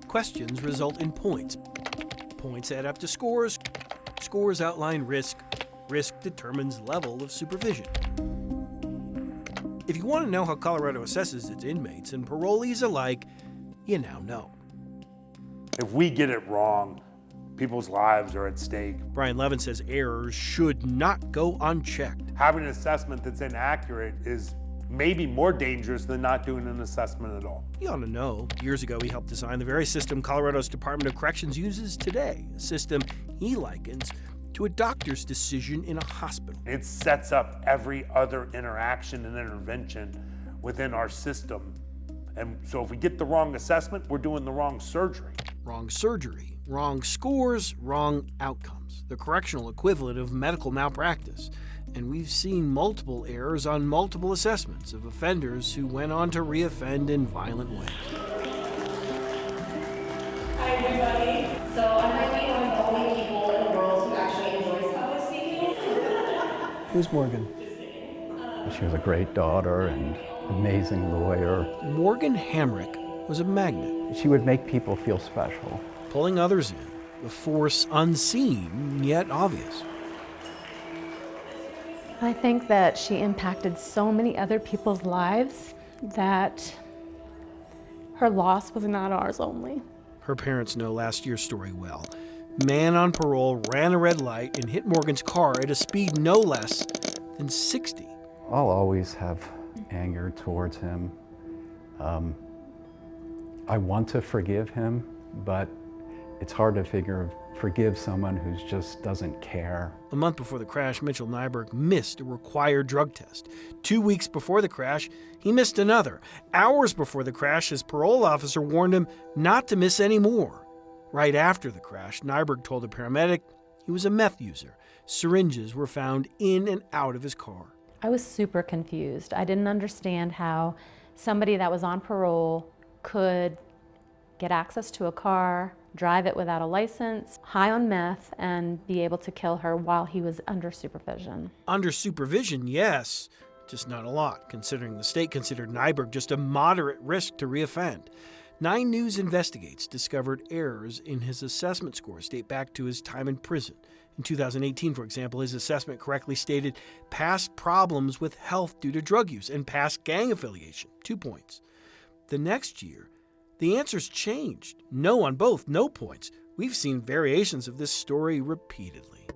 Questions result in points. Points add up to scores. Scores outline risk. Risk determines level of supervision. If you want to know how Colorado assesses its inmates and parolees alike, you now know. If we get it wrong, people's lives are at stake. Brian Levin says errors should not go unchecked. Having an assessment that's inaccurate is maybe more dangerous than not doing an assessment at all. You ought to know. Years ago, he helped design the very system Colorado's Department of Corrections uses today, a system he likens to a doctor's decision in a hospital. It sets up every other interaction and intervention within our system. And so if we get the wrong assessment, we're doing the wrong surgery. Wrong surgery, wrong scores, wrong outcomes. The correctional equivalent of medical malpractice. And we've seen multiple errors on multiple assessments of offenders who went on to reoffend in violent ways. Hi, everybody. So I might be one of the only people in the world who actually enjoys public speaking. Who's Morgan? She was a great daughter and amazing lawyer. Morgan Hamrik was a magnet, She would make people feel special. pulling others in, the force unseen yet obvious. I think that she impacted so many other people's lives that her loss was not ours only. Her parents know last year's story well. Man on parole ran a red light and hit Morgan's car at a speed no less than 60. I'll always have anger towards him. I want to forgive him, but it's hard to forgive someone who just doesn't care. A month before the crash, Mitchell Nyberg missed a required drug test. 2 weeks before the crash, he missed another. Hours before the crash, his parole officer warned him not to miss any more. Right after the crash, Nyberg told a paramedic he was a meth user. Syringes were found in and out of his car. I was super confused. I didn't understand how somebody that was on parole could get access to a car, drive it without a license, high on meth, and be able to kill her while he was under supervision. Under supervision, yes, just not a lot, considering the state considered Nyberg just a moderate risk to reoffend. 9 News Investigates discovered errors in his assessment scores date back to his time in prison. In 2018, for example, his assessment correctly stated past problems with health due to drug use and past gang affiliation, 2 points. The next year, the answers changed. No on both, no points. We've seen variations of this story repeatedly.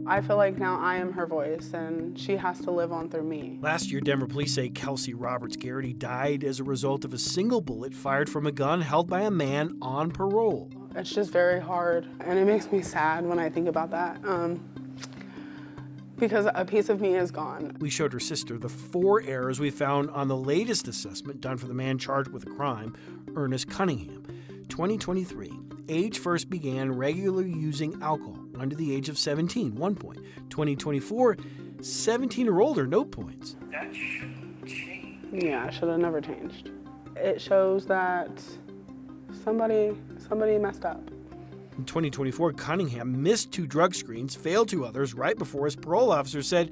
I feel like now I am her voice and she has to live on through me. Last year, Denver police say Kelsey Roberts Garrity died as a result of a single bullet fired from a gun held by a man on parole. It's just very hard and it makes me sad when I think about that because a piece of me is gone. We showed her sister the 4 errors we found on the latest assessment done for the man charged with a crime, Ernest Cunningham. 2023, age first began regularly using alcohol under the age of 17, 1 point. 2024, 17 or older, no points. That shouldn't change. Yeah, it should have never changed. It shows that somebody messed up. In 2024, Cunningham missed 2 drug screens, failed 2 others right before his parole officer said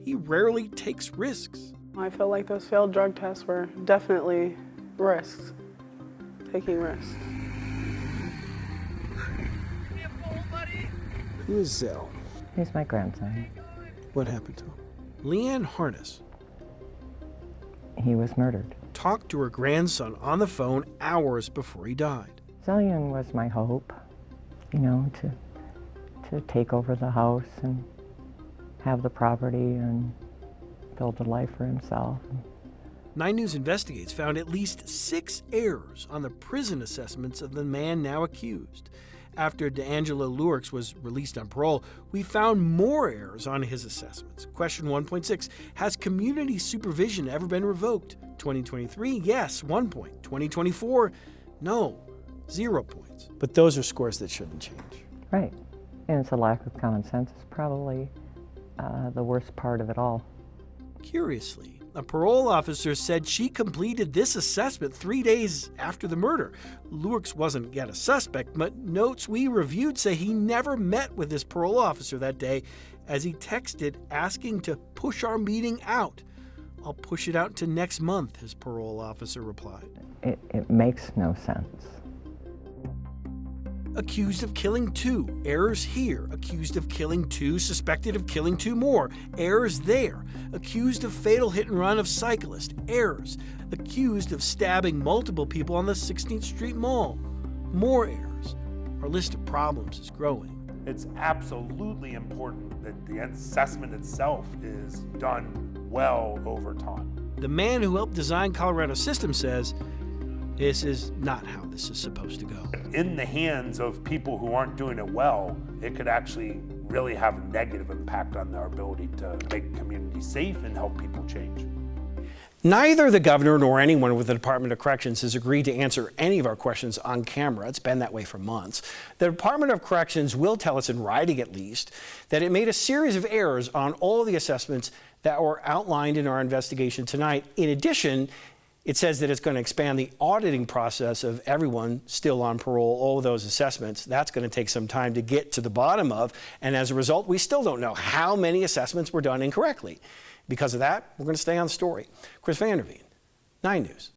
he rarely takes risks. I feel like those failed drug tests were definitely risks, taking risks. Who is Zell? He's my grandson. What happened to him? Zillian Harness He was murdered. talked to her grandson on the phone hours before he died. Zillian was my hope, to take over the house and have the property and build a life for himself. 9 News Investigates found at least 6 errors on the prison assessments of the man now accused. After D'Angelo Lurks was released on parole, we found more errors on his assessments. Question 1.6, has community supervision ever been revoked? 2023, yes, 1 point. 2024, no, 0 points. But those are scores that shouldn't change. Right. And it's a lack of common sense is probably the worst part of it all. Curiously, a parole officer said she completed this assessment 3 days after the murder. Lurks wasn't yet a suspect, but notes we reviewed say he never met with his parole officer that day as he texted asking to push our meeting out. I'll push it out to next month, his parole officer replied. It makes no sense. Accused of killing 2. Errors here. Accused of killing 2. Suspected of killing 2 more. Errors there. Accused of fatal hit and run of cyclist. Errors. Accused of stabbing multiple people on the 16th Street Mall. More errors. Our list of problems is growing. It's absolutely important that the assessment itself is done well over time. The man who helped design Colorado's system says this is not how this is supposed to go. In the hands of people who aren't doing it well, it could actually really have a negative impact on their ability to make communities safe and help people change. Neither the governor nor anyone with the Department of Corrections has agreed to answer any of our questions on camera. It's been that way for months. The Department of Corrections will tell us in writing, at least, that it made a series of errors on all of the assessments that were outlined in our investigation tonight. In addition, it says that it's going to expand the auditing process of everyone still on parole, all of those assessments. That's going to take some time to get to the bottom of, and as a result, we still don't know how many assessments were done incorrectly. Because of that, we're going to stay on the story. Chris Vanderveen, 9 News.